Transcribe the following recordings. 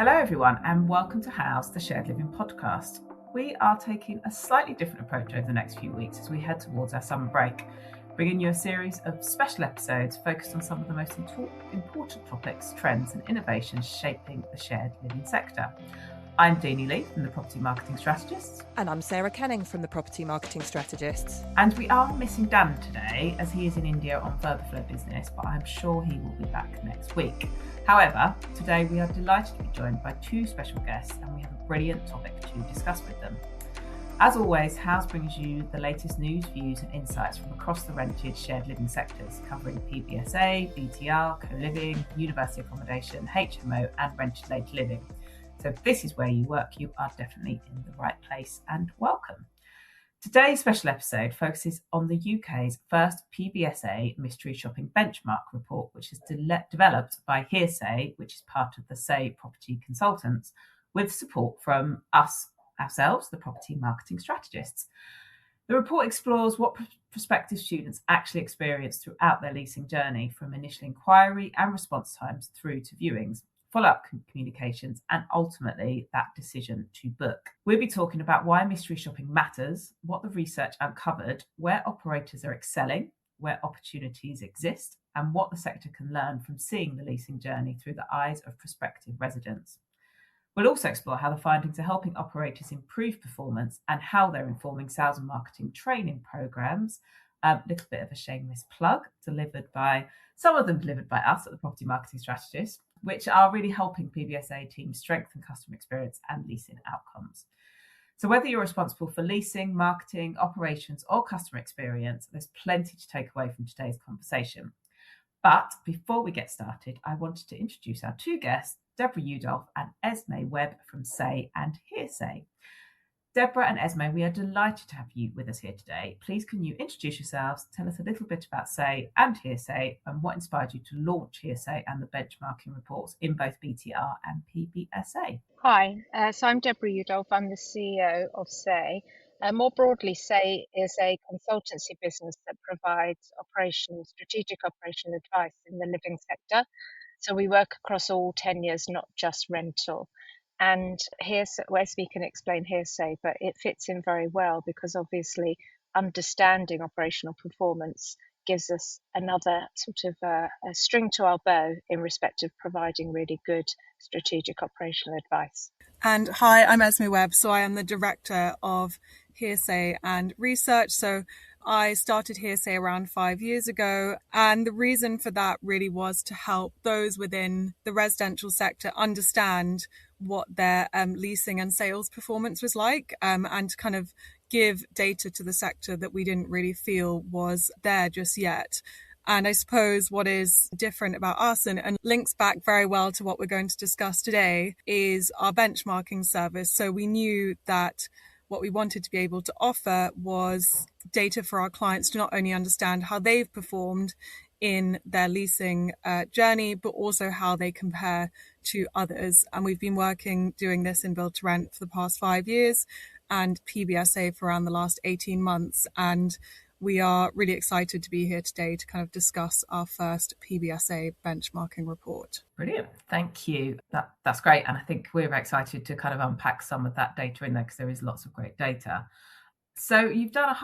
Hello everyone and welcome to House, the Shared Living podcast. We are taking a slightly different approach over the next few weeks as we head towards our summer break, bringing you a series of special episodes focused on some of the most important topics, trends and innovations shaping the shared living sector. I'm Deanie Lee from the Property Marketing Strategists. And I'm Sarah Kenning from the Property Marketing Strategists. And we are missing Dan today as he is in India on further flow business, but I'm sure he will be back next week. However, today we are delighted to be joined by two special guests and we have a brilliant topic to discuss with them. As always, House brings you the latest news, views and insights from across the rented shared living sectors, covering PBSA, BTR, co-living, university accommodation, HMO and rented later living. So if this is where you work, you are definitely in the right place and welcome. Today's special episode focuses on the UK's first PBSA mystery shopping benchmark report, which is developed by hereSAY, which is part of the SAY property consultants, with support from ourselves, the property marketing strategists. The report explores what prospective students actually experience throughout their leasing journey, from initial inquiry and response times through to viewings, follow-up communications, and ultimately that decision to book. We'll be talking about why mystery shopping matters, what the research uncovered, where operators are excelling, where opportunities exist, and what the sector can learn from seeing the leasing journey through the eyes of prospective residents. We'll also explore how the findings are helping operators improve performance and how they're informing sales and marketing training programs. A little bit of a shameless plug, some of them delivered by us at the Property Marketing Strategists, which are really helping PBSA teams strengthen customer experience and leasing outcomes. So whether you're responsible for leasing, marketing, operations, or customer experience, there's plenty to take away from today's conversation. But before we get started, I wanted to introduce our two guests, Deborah Udolph and Esme Webb from SAY and hereSAY. Deborah and Esme, we are delighted to have you with us here today. Please can you introduce yourselves, tell us a little bit about SAY and hereSAY, and what inspired you to launch hereSAY and the benchmarking reports in both BTR and PBSA? Hi, so I'm Deborah Udolph. I'm the CEO of SAY. More broadly, SAY is a consultancy business that provides strategic operational advice in the living sector. So we work across all tenures, not just rental. And Esme can explain hereSAY, but it fits in very well because obviously understanding operational performance gives us another sort of a string to our bow in respect of providing really good strategic operational advice. And hi, I'm Esme Webb. So I am the director of hereSAY and research. So I started hereSAY around 5 years ago. And the reason for that really was to help those within the residential sector understand what their leasing and sales performance was like, and kind of give data to the sector that we didn't really feel was there just yet. And I suppose what is different about us and links back very well to what we're going to discuss today is our benchmarking service. So we knew that what we wanted to be able to offer was data for our clients to not only understand how they've performed in their leasing journey, but also how they compare to others. And we've been doing this in Build to Rent for the past 5 years and PBSA for around the last 18 months. And we are really excited to be here today to kind of discuss our first PBSA benchmarking report. Brilliant. Thank you. That's great. And I think we're excited to kind of unpack some of that data in there because there is lots of great data. So you've done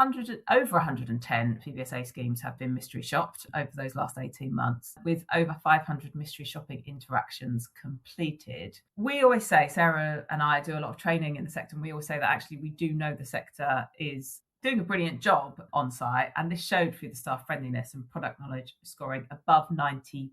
over 110 PBSA schemes have been mystery shopped over those last 18 months, with over 500 mystery shopping interactions completed. We always say, Sarah and I do a lot of training in the sector, and we always say that actually we do know the sector is doing a brilliant job on site, and this showed through the staff friendliness and product knowledge scoring above 90%.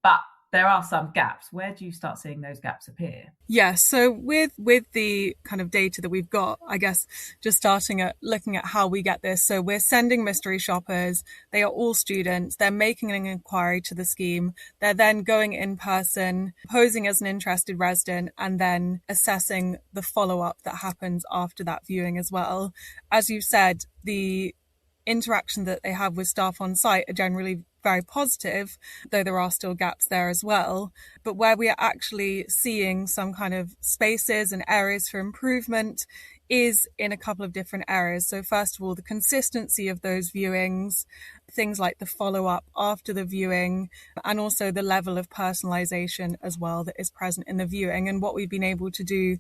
But there are some gaps. Where do you start seeing those gaps appear? Yeah, so with the kind of data that we've got, I guess just starting at looking at how we get this. So we're sending mystery shoppers. They are all students. They're making an inquiry to the scheme. They're then going in person, posing as an interested resident, and then assessing the follow-up that happens after that viewing as well. As you said, the interaction that they have with staff on site are generally very positive, though there are still gaps there as well. But where we are actually seeing some kind of spaces and areas for improvement is in a couple of different areas. So first of all, the consistency of those viewings, things like the follow-up after the viewing, and also the level of personalization as well that is present in the viewing. And what we've been able to do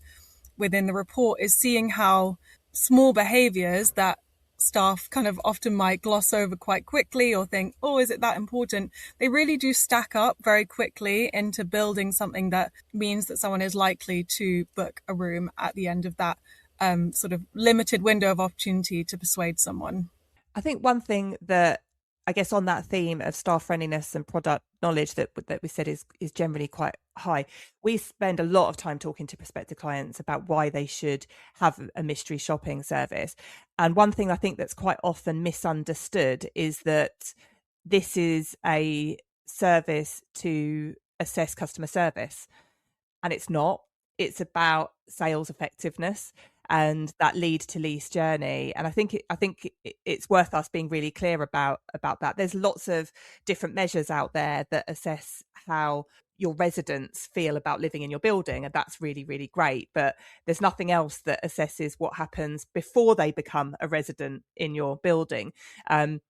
within the report is seeing how small behaviours that staff kind of often might gloss over quite quickly or think, oh, is it that important? They really do stack up very quickly into building something that means that someone is likely to book a room at the end of that sort of limited window of opportunity to persuade someone. I think one thing that, I guess, on that theme of staff friendliness and product knowledge that we said is generally quite high. We spend a lot of time talking to prospective clients about why they should have a mystery shopping service. And one thing I think that's quite often misunderstood is that this is a service to assess customer service. And it's not. It's about sales effectiveness and that lead to lease journey. And I think it's worth us being really clear about that. There's lots of different measures out there that assess how your residents feel about living in your building, and that's really, really great. But there's nothing else that assesses what happens before they become a resident in your building. And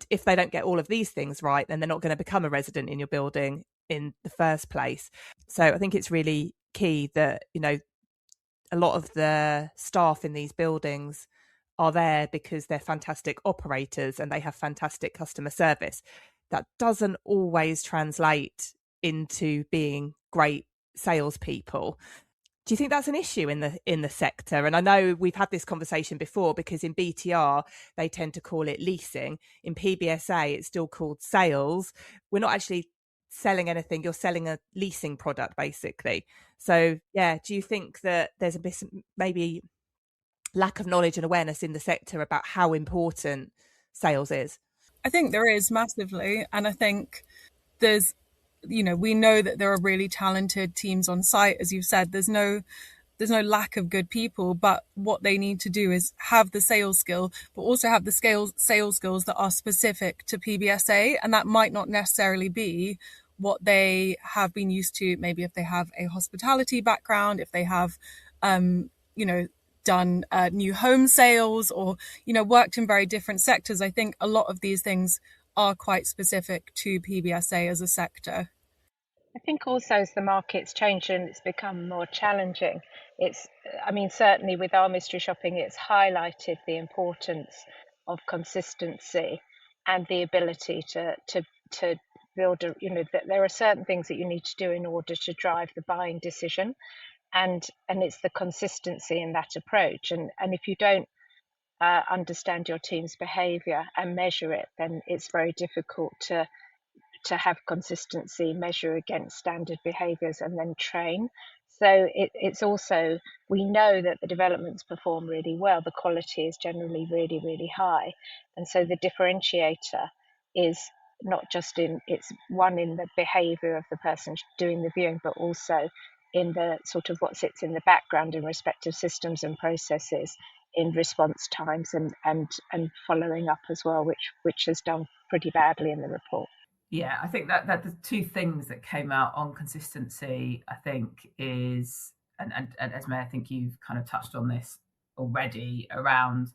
if they don't get all of these things right, then they're not going to become a resident in your building in the first place. So I think it's really key that, you know, a lot of the staff in these buildings are there because they're fantastic operators and they have fantastic customer service. That doesn't always translate into being great salespeople. Do you think that's an issue in the sector? And I know we've had this conversation before, because in BTR they tend to call it leasing. In PBSA it's still called sales. We're not actually selling anything. You're selling a leasing product, basically. So yeah, do you think that there's a bit maybe lack of knowledge and awareness in the sector about how important sales is? I think there is massively, and I think there's, you know, we know that there are really talented teams on site. As you've said, there's no lack of good people, but what they need to do is have the sales skill, but also have the sales skills that are specific to PBSA. And that might not necessarily be what they have been used to. Maybe if they have a hospitality background, if they have, done new home sales, or, you know, worked in very different sectors. I think a lot of these things are quite specific to PBSA as a sector. I think also as the market's changed and it's become more challenging, certainly with our mystery shopping, it's highlighted the importance of consistency and the ability to build that there are certain things that you need to do in order to drive the buying decision, and it's the consistency in that approach. And if you don't understand your team's behavior and measure it, then it's very difficult to have consistency, measure against standard behaviours, and then train. So it's also, we know that the developments perform really well. The quality is generally really, really high. And so the differentiator is not just in the behaviour of the person doing the viewing, but also in the sort of what sits in the background in respect of systems and processes, in response times and following up as well, which has done pretty badly in the report. Yeah, I think that the two things that came out on consistency, I think, is, and Esme, I think you've kind of touched on this already, around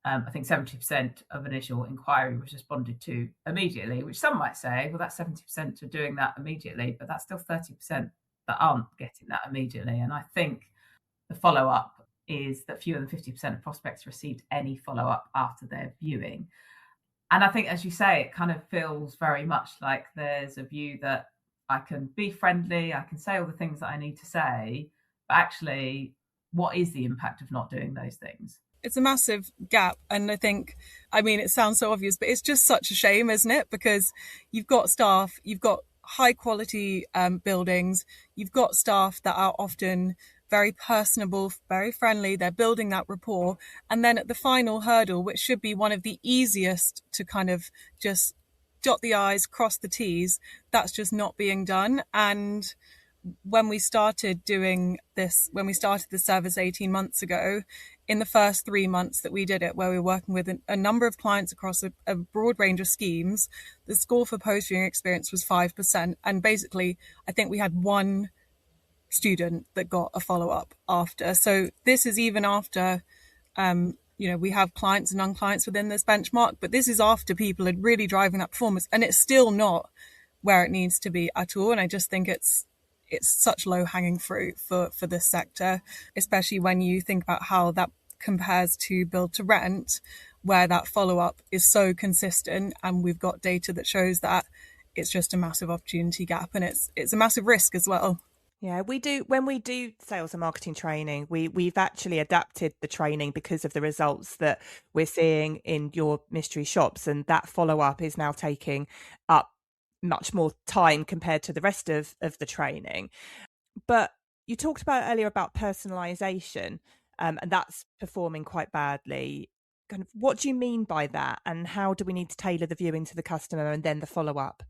I think 70% of initial inquiry was responded to immediately, which some might say, well, that's 70% of doing that immediately, but that's still 30% that aren't getting that immediately. And I think the follow-up is that fewer than 50% of prospects received any follow-up after their viewing. And I think, as you say, it kind of feels very much like there's a view that I can be friendly, I can say all the things that I need to say, but actually, what is the impact of not doing those things? It's a massive gap. And I think, it sounds so obvious, but it's just such a shame, isn't it? Because you've got staff, you've got high quality buildings, you've got staff that are often very personable, very friendly, they're building that rapport. And then at the final hurdle, which should be one of the easiest to kind of just dot the I's, cross the T's, that's just not being done. And when we started doing this, when we started the service 18 months ago, in the first 3 months that we did it, where we were working with a number of clients across a broad range of schemes, the score for post-viewing experience was 5%. And basically, I think we had one student that got a follow-up after. So this is even after we have clients and non-clients within this benchmark, but this is after people are really driving that performance, and it's still not where it needs to be at all. And I just think it's such low-hanging fruit for this sector, especially when you think about how that compares to build to rent, where that follow-up is so consistent, and we've got data that shows that it's just a massive opportunity gap, and it's a massive risk as well. Yeah, we do. When we do sales and marketing training, we've actually adapted the training because of the results that we're seeing in your mystery shops, and that follow up is now taking up much more time compared to the rest of the training. But you talked about earlier about personalization, and that's performing quite badly. Kind of, what do you mean by that, and how do we need to tailor the viewing to the customer and then the follow up?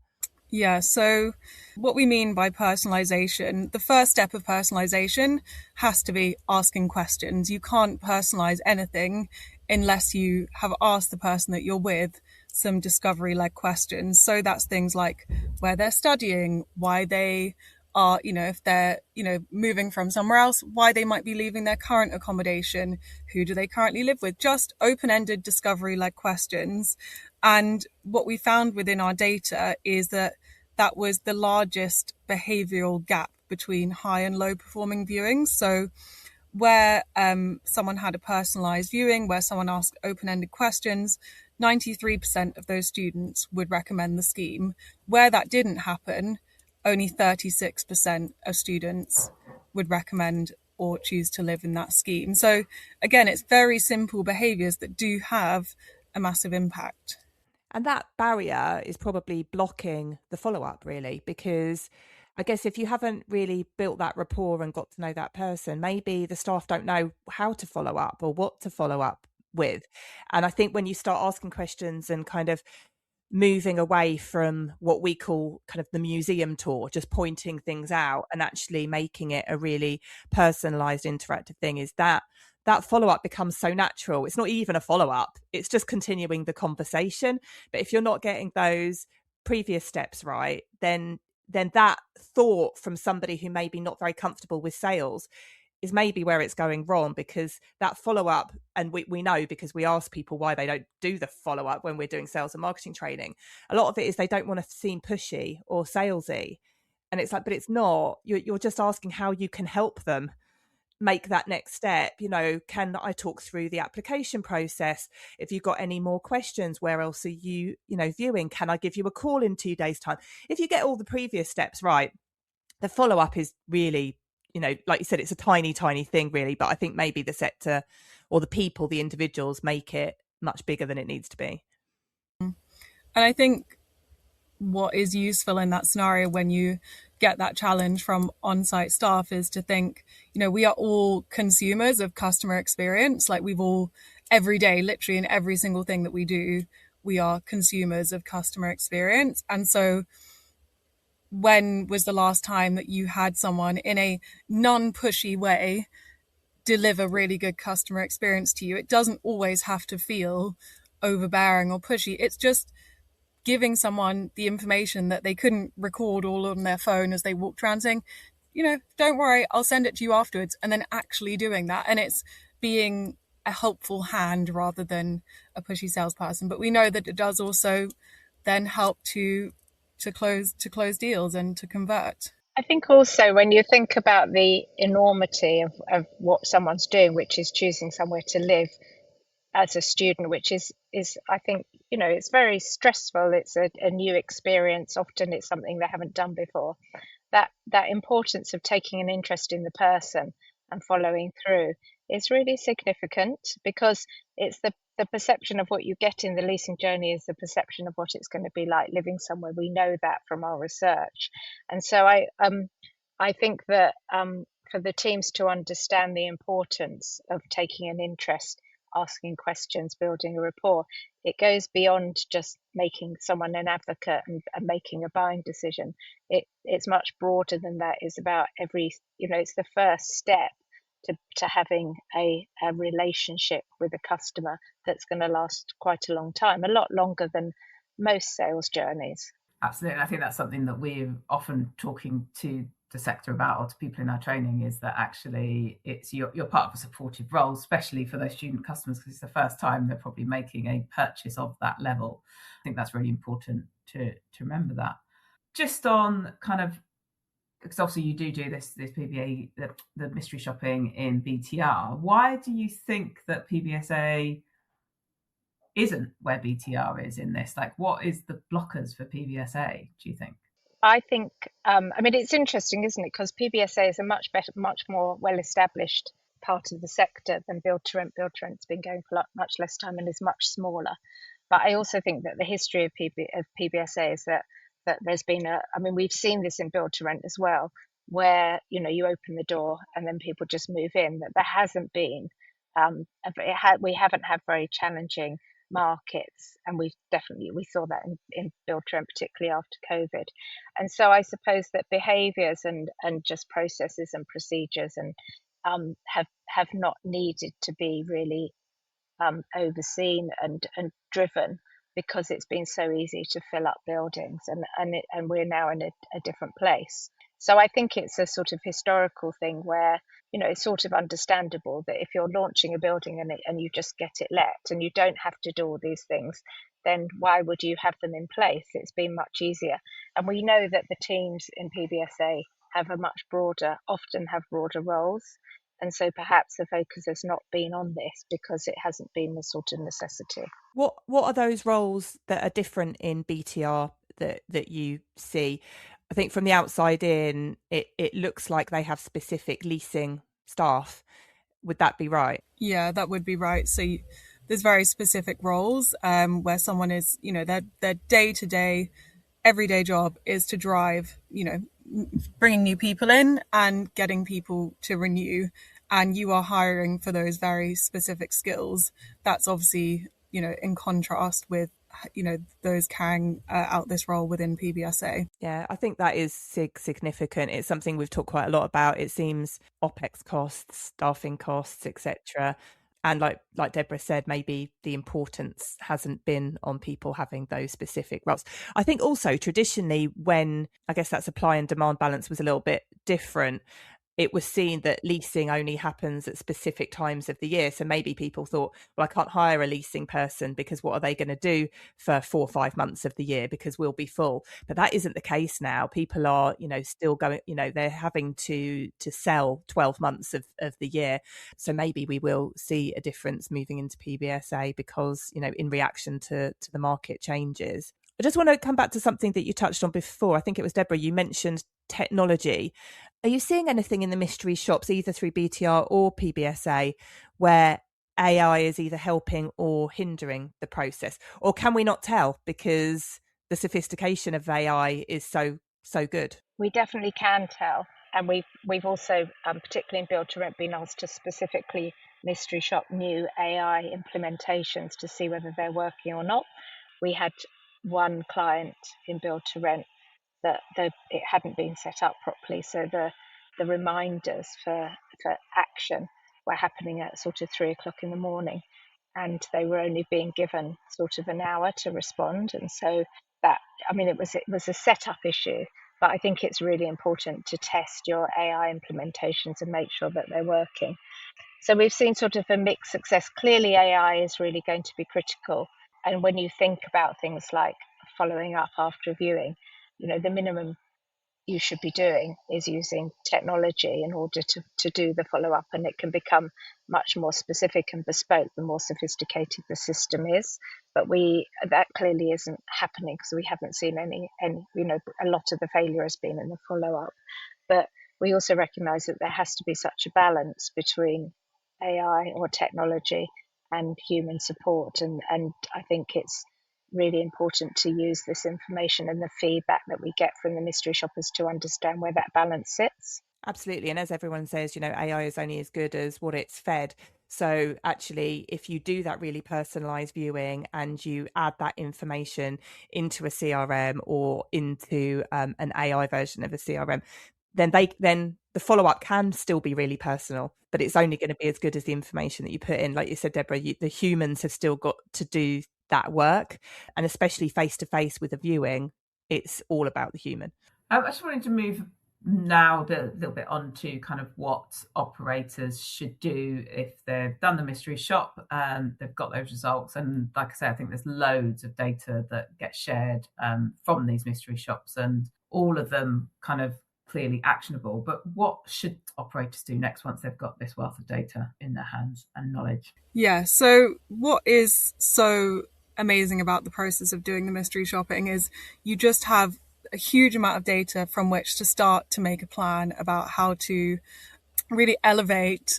Yeah, so what we mean by personalization, the first step of personalization has to be asking questions. You can't personalize anything unless you have asked the person that you're with some discovery-led questions. So that's things like where they're studying, why they are, if they're, moving from somewhere else, why they might be leaving their current accommodation, who do they currently live with, just open-ended discovery-led questions. And what we found within our data is that was the largest behavioural gap between high and low performing viewings. So where someone had a personalised viewing, where someone asked open-ended questions, 93% of those students would recommend the scheme. Where that didn't happen, only 36% of students would recommend or choose to live in that scheme. So again, it's very simple behaviours that do have a massive impact. And that barrier is probably blocking the follow-up, really, because I guess if you haven't really built that rapport and got to know that person, maybe the staff don't know how to follow up or what to follow up with. And I think when you start asking questions and kind of moving away from what we call kind of the museum tour, just pointing things out and actually making it a really personalized interactive thing, is that follow-up becomes so natural. It's not even a follow-up, it's just continuing the conversation. But if you're not getting those previous steps right, then that thought from somebody who may be not very comfortable with sales is maybe where it's going wrong, because that follow-up, and we know because we ask people why they don't do the follow-up when we're doing sales and marketing training, a lot of it is they don't want to seem pushy or salesy. And it's like, but it's not. You're just asking how you can help them make that next step. Can I talk through the application process? If you've got any more questions, where else are you viewing? Can I give you a call in 2 days' time? If you get all the previous steps right, the follow-up is really, like you said, it's a tiny thing really, but I think maybe the sector or the people, the individuals, make it much bigger than it needs to be. And I think what is useful in that scenario when you get that challenge from on-site staff is to think, we are all consumers of customer experience. Like, we've all, every day, literally in every single thing that we do, we are consumers of customer experience. And so when was the last time that you had someone in a non-pushy way deliver really good customer experience to you? It doesn't always have to feel overbearing or pushy. It's just giving someone the information that they couldn't record all on their phone as they walked around, saying, don't worry, I'll send it to you afterwards, and then actually doing that. And it's being a helpful hand rather than a pushy salesperson. But we know that it does also then help to close deals and to convert. I think also when you think about the enormity of what someone's doing, which is choosing somewhere to live as a student, which is I think, it's very stressful. It's a new experience. Often it's something they haven't done before. That importance of taking an interest in the person and following through is really significant, because it's the perception of what you get in the leasing journey is the perception of what it's going to be like living somewhere. We know that from our research. And so I think that for the teams to understand the importance of taking an interest, asking questions, building a rapport, it goes beyond just making someone an advocate and making a buying decision. It's much broader than that. It's about it's the first step to having a relationship with a customer that's going to last quite a long time, a lot longer than most sales journeys. Absolutely. I think that's something that we're often talking to the sector about, or to people in our training, is that actually it's you're part of a supportive role, especially for those student customers, because it's the first time they're probably making a purchase of that level. I think that's really important to remember that. Just on kind of, because obviously you do this PBA, the mystery shopping in BTR. Why do you think that PBSA isn't where BTR is in this? Like, what is the blockers for PBSA, do you think? I think, I mean, it's interesting, isn't it? Because PBSA is a much more well-established part of the sector than build to rent. Build to rent's been going for much less time and is much smaller. But I also think that the history of PBSA is that there's been I mean, we've seen this in build to rent as well, where, you know, you open the door and then people just move in, that there hasn't been, we haven't had very challenging markets, and we saw that in build to rent, particularly after COVID. And so I suppose that behaviours and just processes and procedures and have not needed to be really overseen and driven, because it's been so easy to fill up buildings, and we're now in a different place. So I think it's a sort of historical thing where, you know, it's sort of understandable that if you're launching a building and you just get it let and you don't have to do all these things, then why would you have them in place? It's been much easier. And we know that the teams in PBSA often have broader roles. And so perhaps the focus has not been on this because it hasn't been the sort of necessity. What are those roles that are different in BTR that you see? I think from the outside in, it looks like they have specific leasing staff. Would that be right? Yeah, that would be right. So there's very specific roles where someone is, you know, their day-to-day, everyday job is to drive, you know, bringing new people in and getting people to renew, and you are hiring for those very specific skills. That's obviously, you know, in contrast with, you know, those carrying out this role within PBSA. Yeah, I think that is significant. It's something we've talked quite a lot about. It seems OPEX costs, staffing costs, etc. And like Deborah said, maybe the importance hasn't been on people having those specific roles. I think also traditionally, when I guess that supply and demand balance was a little bit different, it was seen that leasing only happens at specific times of the year. So maybe people thought, well, I can't hire a leasing person because what are they going to do for 4 or 5 months of the year, because we'll be full. But that isn't the case now. People are, you know, still going, you know, they're having to sell 12 months of the year. So maybe we will see a difference moving into PBSA because, you know, in reaction to the market changes. I just want to come back to something that you touched on before. I think it was Deborah, you mentioned technology. Are you seeing anything in the mystery shops, either through BTR or PBSA, where AI is either helping or hindering the process? Or can we not tell because the sophistication of AI is so good? We definitely can tell. And we've also, particularly in build to rent, been asked to specifically mystery shop new AI implementations to see whether they're working or not. We had one client in build to rent that it hadn't been set up properly, so the reminders for action were happening at sort of 3 o'clock in the morning, and they were only being given sort of an hour to respond. And so that, I mean, it was a setup issue, but I think it's really important to test your AI implementations and make sure that they're working. So we've seen sort of a mixed success. Clearly AI is really going to be critical, and when you think about things like following up after a viewing, you know, the minimum you should be doing is using technology in order to do the follow-up, and it can become much more specific and bespoke the more sophisticated the system is. But that clearly isn't happening because we haven't seen any, you know, a lot of the failure has been in the follow-up. But we also recognise that there has to be such a balance between AI or technology and human support, and I think it's really important to use this information and the feedback that we get from the mystery shoppers to understand where that balance sits. Absolutely. And as everyone says, you know, AI is only as good as what it's fed. So actually, if you do that really personalized viewing and you add that information into a CRM or into an AI version of a CRM, then the follow-up can still be really personal, but it's only going to be as good as the information that you put in. Like you said, Deborah, the humans have still got to do that work, and especially face to face with a viewing, it's all about the human. I just wanted to move now a little bit on to kind of what operators should do if they've done the mystery shop and they've got those results. And like I say, I think there's loads of data that gets shared from these mystery shops, and all of them kind of clearly actionable. But what should operators do next once they've got this wealth of data in their hands and knowledge? Yeah, so what is so amazing about the process of doing the mystery shopping is you just have a huge amount of data from which to start to make a plan about how to really elevate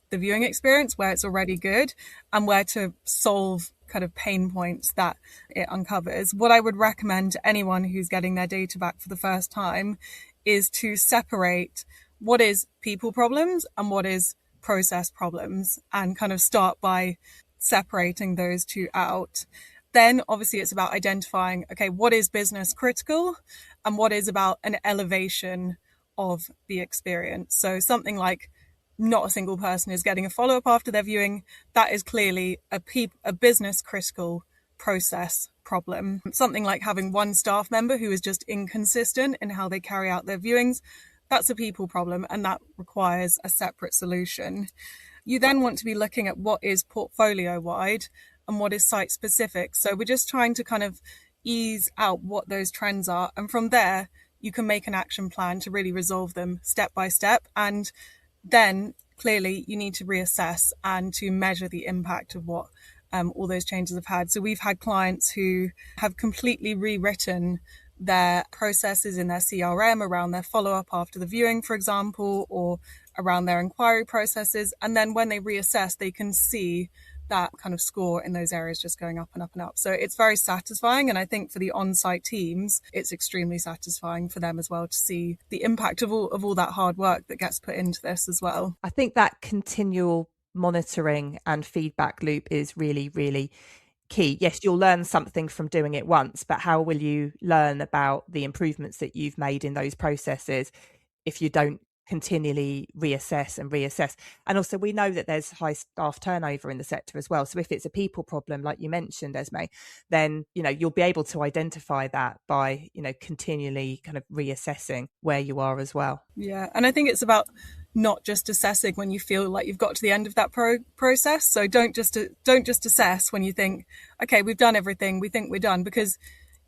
the viewing experience where it's already good and where to solve kind of pain points that it uncovers. What I would recommend to anyone who's getting their data back for the first time is to separate what is people problems and what is process problems, and kind of start by separating those two out. Then obviously it's about identifying, okay, what is business critical and what is about an elevation of the experience. So something like not a single person is getting a follow-up after their viewing, that is clearly a business critical process problem. Something like having one staff member who is just inconsistent in how they carry out their viewings, that's a people problem, and that requires a separate solution. You then want to be looking at what is portfolio wide and what is site specific. So we're just trying to kind of ease out what those trends are. And from there, you can make an action plan to really resolve them step by step. And then clearly you need to reassess and to measure the impact of what all those changes have had. So we've had clients who have completely rewritten their processes in their CRM around their follow-up after the viewing, for example, or around their inquiry processes. And then when they reassess, they can see that kind of score in those areas just going up and up and up. So it's very satisfying. And I think for the on-site teams, it's extremely satisfying for them as well to see the impact of all that hard work that gets put into this as well. I think that continual monitoring and feedback loop is really, really key. Yes, you'll learn something from doing it once, but how will you learn about the improvements that you've made in those processes if you don't continually reassess? And also we know that there's high staff turnover in the sector as well, so if it's a people problem like you mentioned, Esme, then you'll be able to identify that by continually kind of reassessing where you are as well. Yeah, and I think it's about not just assessing when you feel like you've got to the end of that process. So don't just assess when you think, okay, we've done everything, we think we're done, because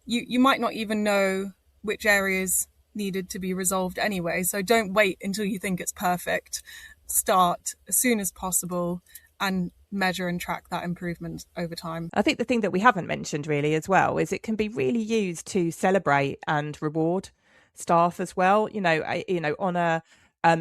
you might not even know which areas needed to be resolved anyway. So don't wait until you think it's perfect. Start as soon as possible and measure and track that improvement over time. I think the thing that we haven't mentioned really as well is it can be really used to celebrate and reward staff as well. On a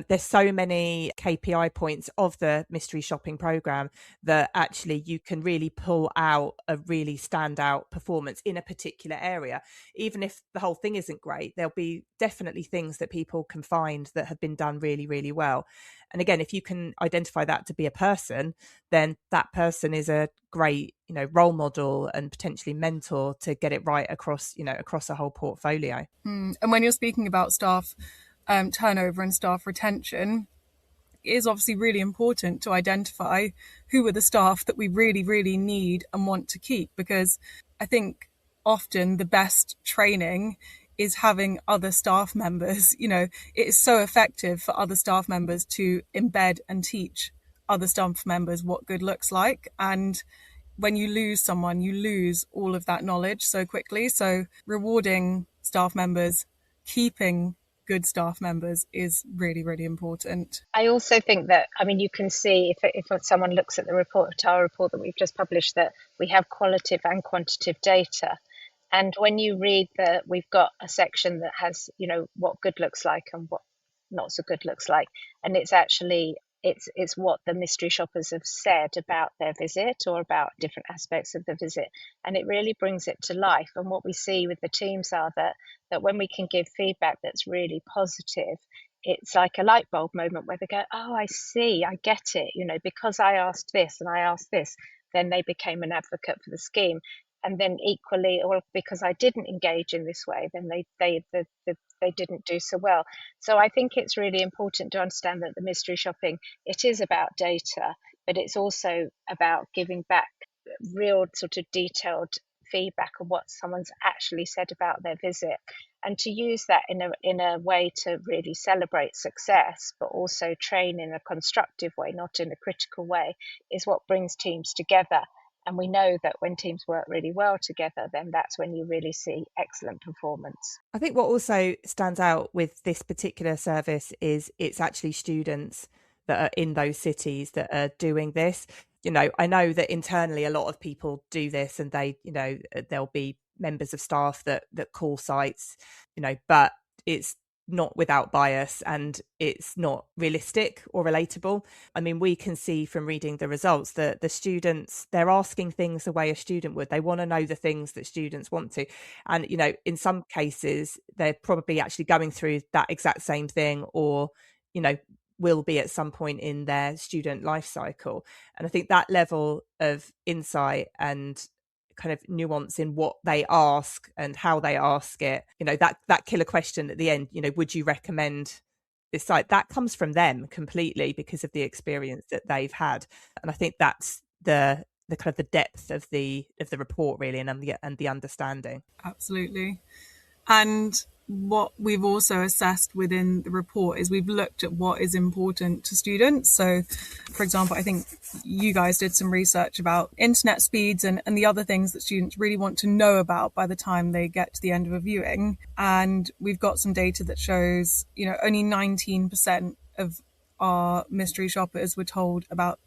there's so many KPI points of the mystery shopping program that actually you can really pull out a really standout performance in a particular area. Even if the whole thing isn't great, there'll be definitely things that people can find that have been done really, really well. And again, if you can identify that to be a person, then that person is a great, role model and potentially mentor to get it right across a whole portfolio. And when you're speaking about staff turnover and staff retention, it is obviously really important to identify who are the staff that we really, really need and want to keep, because I think often the best training is having other staff members. It is so effective for other staff members to embed and teach other staff members what good looks like. And when you lose someone, you lose all of that knowledge so quickly. So rewarding staff members, keeping good staff members is really, really important. I also think that, you can see if someone looks at our report that we've just published, that we have qualitative and quantitative data. And when you read we've got a section that has, what good looks like and what not so good looks like. And it's actually, it's what the mystery shoppers have said about their visit or about different aspects of the visit. And it really brings it to life. And what we see with the teams are that when we can give feedback that's really positive, it's like a light bulb moment where they go, oh, I see, I get it. Because I asked this and I asked this, then they became an advocate for the scheme. And then equally, or because I didn't engage in this way, then they didn't do so well. So I think it's really important to understand that the mystery shopping, it is about data, but it's also about giving back real sort of detailed feedback on what someone's actually said about their visit, and to use that in a way to really celebrate success, but also train in a constructive way, not in a critical way, is what brings teams together. And we know that when teams work really well together, then that's when you really see excellent performance. I think what also stands out with this particular service is it's actually students that are in those cities that are doing this. I know that internally a lot of people do this, and there'll be members of staff that call sites, but it's not without bias, and it's not realistic or relatable. I mean, we can see from reading the results that the students, they're asking things the way a student would. They want to know the things that students want to. And, in some cases, they're probably actually going through that exact same thing, or, will be at some point in their student life cycle. And I think that level of insight and kind of nuance in what they ask and how they ask it, that killer question at the end, would you recommend this site, that comes from them completely because of the experience that they've had. And I think that's the kind of the depth of the report really, and the understanding. Absolutely. And what we've also assessed within the report is we've looked at what is important to students. So, for example, I think you guys did some research about internet speeds and the other things that students really want to know about by the time they get to the end of a viewing. And we've got some data that shows, only 19% of our mystery shoppers were told about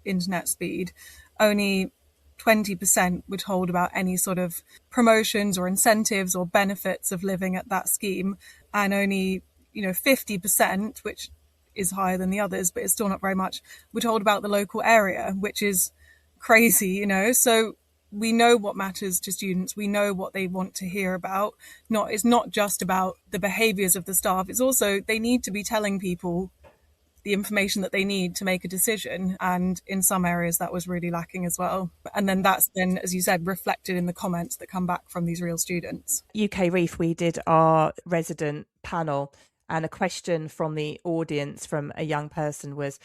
internet speed. Only 20% were told about any sort of promotions or incentives or benefits of living at that scheme, and only 50%, which is higher than the others but it's still not very much, were told about the local area, which is crazy. So we know what matters to students, we know what they want to hear about. It's not just about the behaviours of the staff, it's also they need to be telling people the information that they need to make a decision. And in some areas that was really lacking as well. And then that's then, as you said, reflected in the comments that come back from these real students. UK Reef, we did our resident panel, and a question from the audience from a young person was,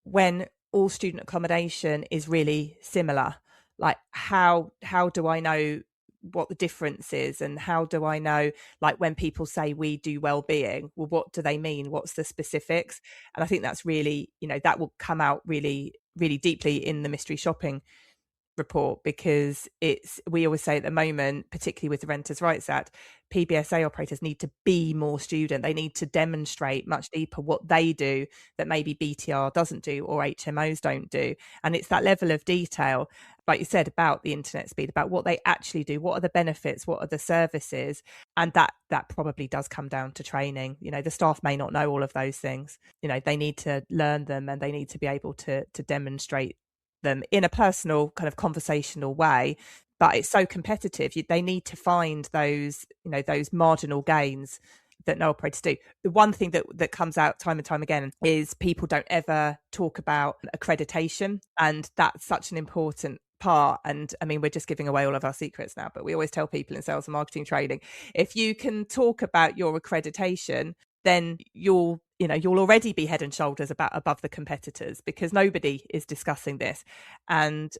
when all student accommodation is really similar, like how do I know what the difference is, and how do I know, like, when people say we do well-being, well, what do they mean, what's the specifics? And I think that's really, that will come out really, really deeply in the mystery shopping report, because we always say at the moment, particularly with the Renters' Rights Act, PBSA operators need to be more student. They need to demonstrate much deeper what they do that maybe BTR doesn't do or HMOs don't do. And it's that level of detail, like you said, about the internet speed, about what they actually do, what are the benefits, what are the services, and that probably does come down to training. The staff may not know all of those things. They need to learn them, and they need to be able to demonstrate them in a personal kind of conversational way. But it's so competitive, they need to find those those marginal gains that no operators do. The one thing that comes out time and time again is people don't ever talk about accreditation, and that's such an important part. And I mean, we're just giving away all of our secrets now, but we always tell people in sales and marketing training, if you can talk about your accreditation, then you'll already be head and shoulders above the competitors, because nobody is discussing this. And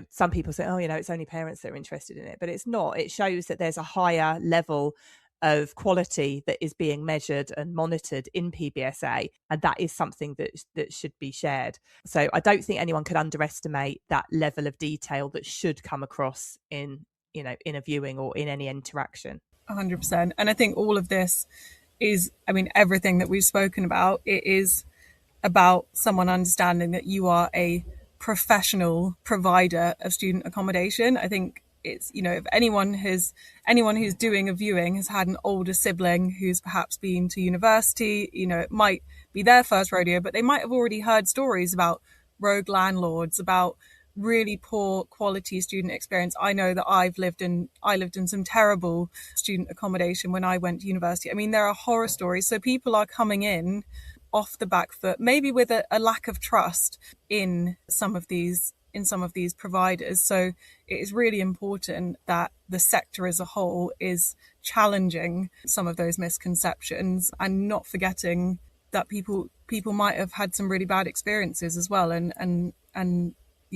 some people say, oh, it's only parents that are interested in it, but it's not. It shows that there's a higher level of quality that is being measured and monitored in PBSA, and that is something that should be shared. So I don't think anyone could underestimate that level of detail that should come across in a viewing or in any interaction. 100%. And I think all of this is, everything that we've spoken about, it is about someone understanding that you are a professional provider of student accommodation. I think it's, if anyone who's doing a viewing has had an older sibling who's perhaps been to university, it might be their first rodeo, but they might have already heard stories about rogue landlords, about really poor quality student experience. I know that I lived in some terrible student accommodation when I went to university. There are horror stories. So people are coming in off the back foot, maybe with a lack of trust in some of these providers. So it is really important that the sector as a whole is challenging some of those misconceptions, and not forgetting that people might have had some really bad experiences as well, and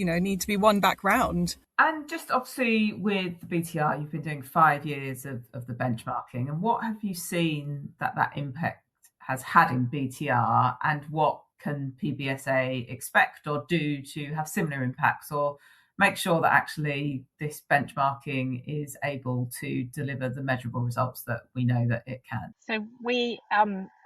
need to be won back round. And just obviously with the BTR, you've been doing 5 years of the benchmarking. And what have you seen that impact has had in BTR, and what can PBSA expect or do to have similar impacts, or make sure that actually this benchmarking is able to deliver the measurable results that we know that it can? So we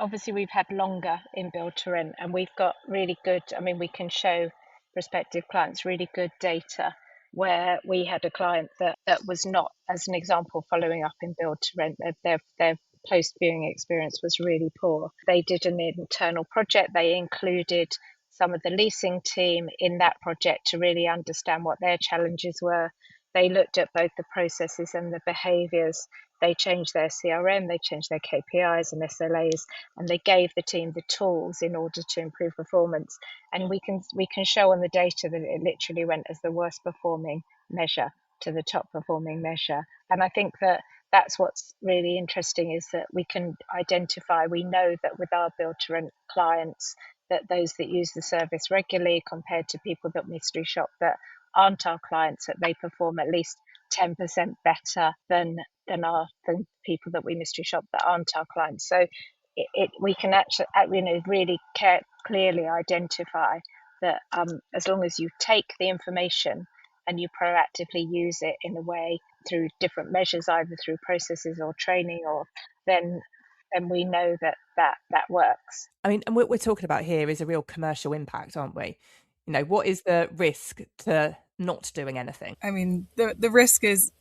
obviously we've had longer in build to rent, and we've got really good. I mean, we can show prospective clients really good data where we had a client that was not, as an example, following up in build to rent. Their post viewing experience was really poor. They did an internal project. They included some of the leasing team in that project to really understand what their challenges were. They looked at both the processes and the behaviours. They changed their CRM, they changed their KPIs and SLAs, and they gave the team the tools in order to improve performance. And we can show on the data that it literally went as the worst performing measure to the top performing measure. And I think that that's what's really interesting, is that we can identify, we know that with our build to rent clients, that those that use the service regularly compared to people that mystery shop that aren't our clients, that they perform at least 10% better than people that we mystery shop that aren't our clients. So we can actually really clearly identify that as long as you take the information and you proactively use it in a way through different measures, either through processes or training, or then we know that works. I mean, and what we're talking about here is a real commercial impact, aren't we? What is the risk to not doing anything? I mean, the risk is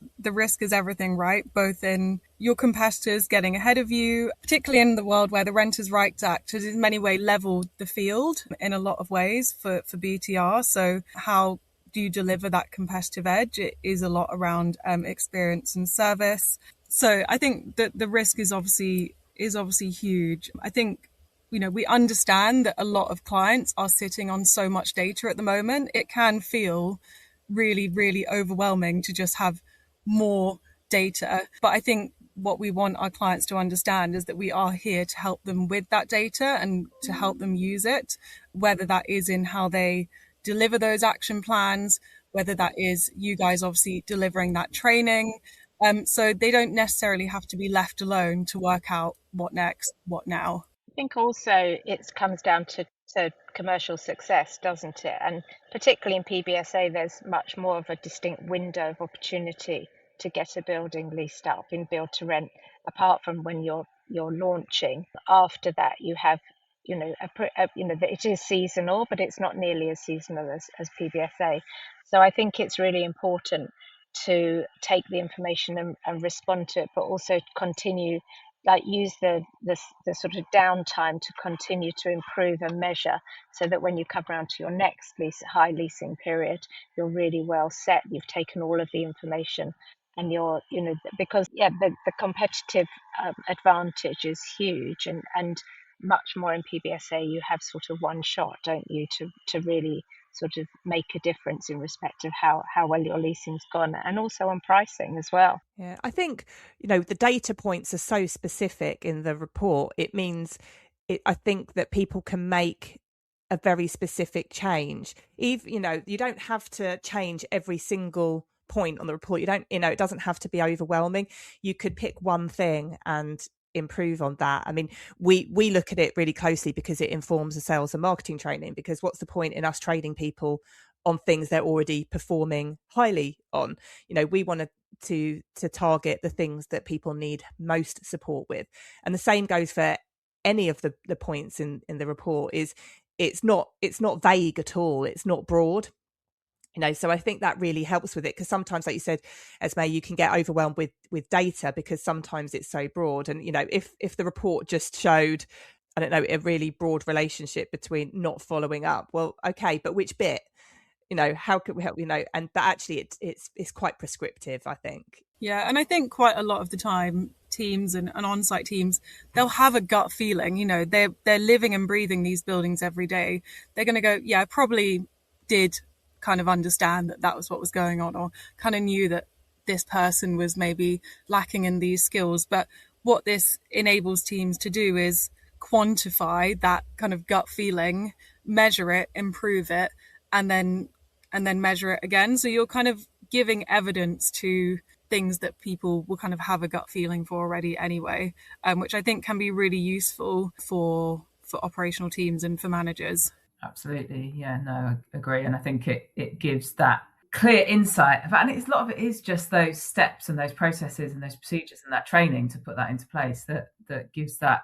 everything, right? Both in your competitors getting ahead of you, particularly in the world where the Renters' Rights Act has in many ways leveled the field in a lot of ways for BTR. So how do you deliver that competitive edge? It is a lot around experience and service. So I think that the risk is obviously huge. I think, we understand that a lot of clients are sitting on so much data at the moment. It can feel really, really overwhelming to just have more data. But I think what we want our clients to understand is that we are here to help them with that data and to help them use it, whether that is in how they deliver those action plans, whether that is you guys obviously delivering that training. So they don't necessarily have to be left alone to work out what next, what now. I think also it comes down to commercial success, doesn't it? And particularly in PBSA, there's much more of a distinct window of opportunity to get a building leased up in build to rent, apart from when you're launching. After that, you have it is seasonal, but it's not nearly as seasonal as PBSA. So I think it's really important to take the information and respond to it, but also continue, use the sort of downtime to continue to improve and measure, so that when you come around to your next high leasing period, you're really well set. You've taken all of the information, and you're, because the competitive advantage is huge, and much more in PBSA. You have sort of one shot, don't you, to really sort of make a difference in respect of how well your leasing's gone, and also on pricing as well. Yeah, I think, the data points are so specific in the report. It means I think that people can make a very specific change. Even, you don't have to change every single point on the report. You don't, it doesn't have to be overwhelming. You could pick one thing and improve on that. I mean, we look at it really closely because it informs the sales and marketing training, because what's the point in us training people on things they're already performing highly on? We want to target the things that people need most support with. And the same goes for any of the points in the report. Is it's not vague at all. It's not broad. So I think that really helps with it, because sometimes, like you said, Esme, you can get overwhelmed with data because sometimes it's so broad. And, if the report just showed, I don't know, a really broad relationship between not following up, well, okay, but which bit? How could we help? And that actually it's quite prescriptive, I think. Yeah, and I think quite a lot of the time, teams and on-site teams, they'll have a gut feeling. They're living and breathing these buildings every day. They're going to go, yeah, I probably did kind of understand that was what was going on, or kind of knew that this person was maybe lacking in these skills. But what this enables teams to do is quantify that kind of gut feeling, measure it, improve it, and then and then measure it again. So you're kind of giving evidence to things that people will kind of have a gut feeling for already anyway, which I think can be really useful for operational teams and for managers. Absolutely. Yeah, no, I agree. And I think it gives that clear insight. And it's, a lot of it is just those steps and those processes and those procedures and that training to put that into place that gives that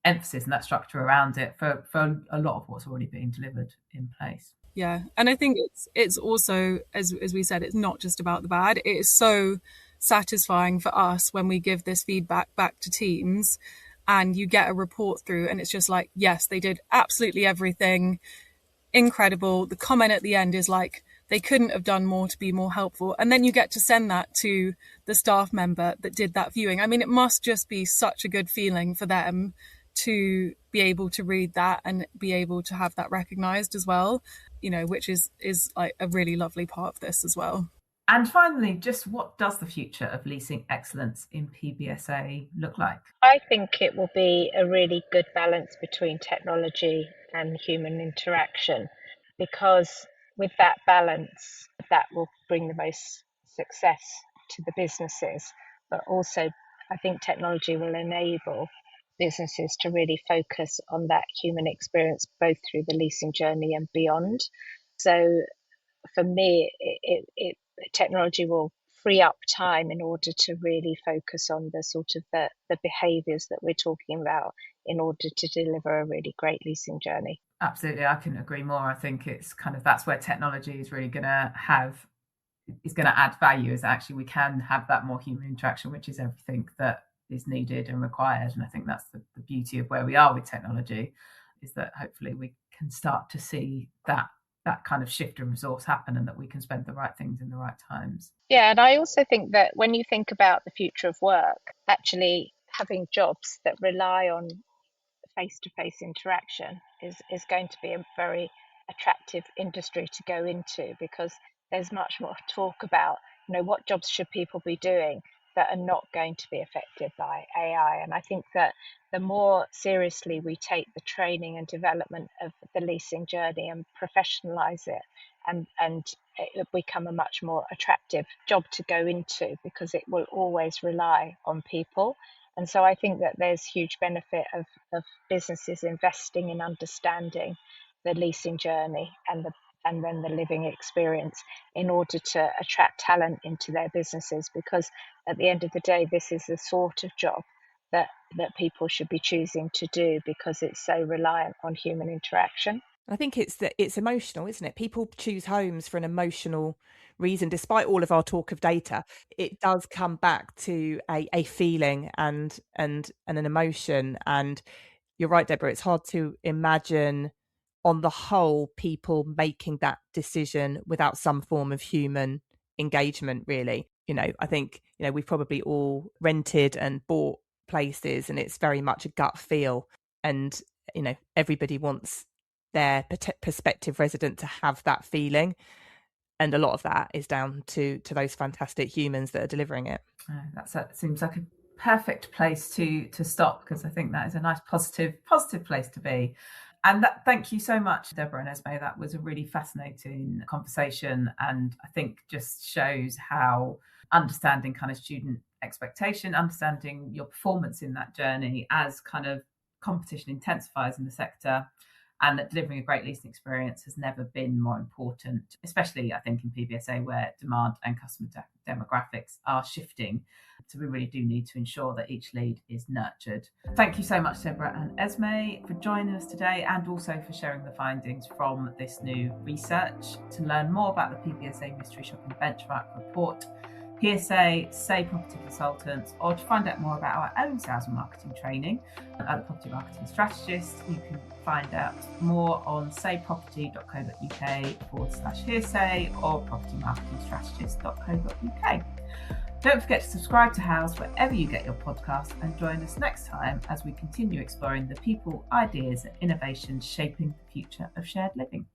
emphasis and that structure around it for a lot of what's already being delivered in place. Yeah, and I think it's also, as we said, it's not just about the bad. It is so satisfying for us when we give this feedback back to teams and you get a report through and it's just like, yes, they did absolutely everything, incredible. The comment at the end is like, they couldn't have done more to be more helpful. And then you get to send that to the staff member that did that viewing. I mean, it must just be such a good feeling for them to be able to read that and be able to have that recognised as well, you know, which is like a really lovely part of this as well. And finally, just what does the future of leasing excellence in PBSA look like? I think it will be a really good balance between technology and human interaction, because with that balance, that will bring the most success to the businesses. But also, I think technology will enable businesses to really focus on that human experience, both through the leasing journey and beyond. So for me, technology will free up time in order to really focus on the sort of the behaviours that we're talking about in order to deliver a really great leasing journey. Absolutely, I couldn't agree more. I think it's kind of, that's where technology is really going to add value, is actually we can have that more human interaction, which is everything that is needed and required. And I think that's the beauty of where we are with technology, is that hopefully we can start to see that kind of shift in resource happen and that we can spend the right things in the right times. Yeah, and I also think that when you think about the future of work, actually having jobs that rely on face-to-face interaction is going to be a very attractive industry to go into, because there's much more talk about, you know, what jobs should people be doing that are not going to be affected by AI. And I think that the more seriously we take the training and development of the leasing journey and professionalize it, and it will become a much more attractive job to go into, because it will always rely on people. And so I think that there's huge benefit of businesses investing in understanding the leasing journey and then the living experience in order to attract talent into their businesses, because at the end of the day, this is the sort of job that people should be choosing to do, because it's so reliant on human interaction. I think it's emotional, isn't it? People choose homes for an emotional reason. Despite all of our talk of data, it does come back to a feeling and an emotion. And you're right, Deborah, it's hard to imagine on the whole people making that decision without some form of human engagement, really. You know, I think, you know, we've probably all rented and bought places and it's very much a gut feel, and, you know, everybody wants their prospective resident to have that feeling, and a lot of that is down to those fantastic humans that are delivering it. That seems like a perfect place to stop, because I think that is a nice positive place to be. And thank you so much, Deborah and Esme. That was a really fascinating conversation, and I think just shows how understanding kind of student expectation, understanding your performance in that journey as kind of competition intensifies in the sector, and that delivering a great leasing experience has never been more important, especially I think in PBSA, where demand and customer demographics are shifting. So we really do need to ensure that each lead is nurtured. Thank you so much, Deborah and Esme, for joining us today, and also for sharing the findings from this new research. To learn more about the PBSA Mystery Shopping Benchmark Report, hereSAY, Say Property Consultants, or to find out more about our own sales and marketing training at the Property Marketing Strategist, you can find out more on sayproperty.co.uk/hereSAY or propertymarketingstrategist.co.uk. Don't forget to subscribe to House wherever you get your podcasts, and join us next time as we continue exploring the people, ideas and innovations shaping the future of shared living.